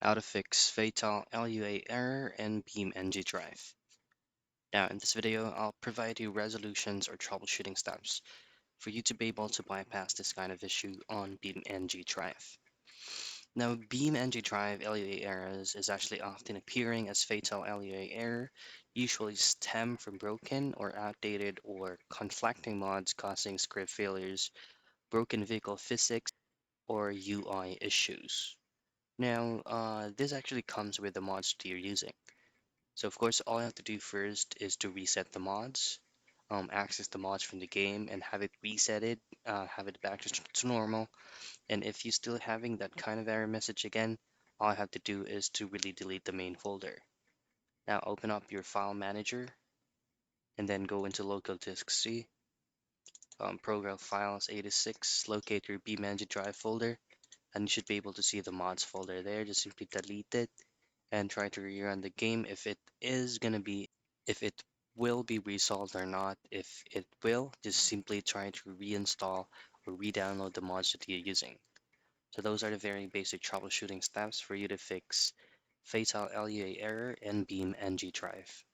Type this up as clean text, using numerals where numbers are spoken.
How to fix fatal LUA error in BeamNG Drive. Now, in this video, I'll provide you resolutions or troubleshooting steps for you to be able to bypass this kind of issue on BeamNG Drive. Now, BeamNG Drive LUA errors is actually often appearing as fatal LUA error, usually stem from broken or outdated or conflicting mods causing script failures, broken vehicle physics, or UI issues. Now, this actually comes with the mods that you're using. So of course, all you have to do first is to reset the mods, access the mods from the game and have it resetted, have it back to normal. And if you're still having that kind of error message again, all I have to do is to really delete the main folder. Now open up your file manager and then go into local disk C, program files 86, locate your BeamNG Drive folder, and you should be able to see the mods folder there. Just simply delete it and try to rerun the game if it will be resolved or not. If it will, just simply try to reinstall or re-download the mods that you're using. So those are the very basic troubleshooting steps for you to fix fatal LUA error in BeamNG Drive.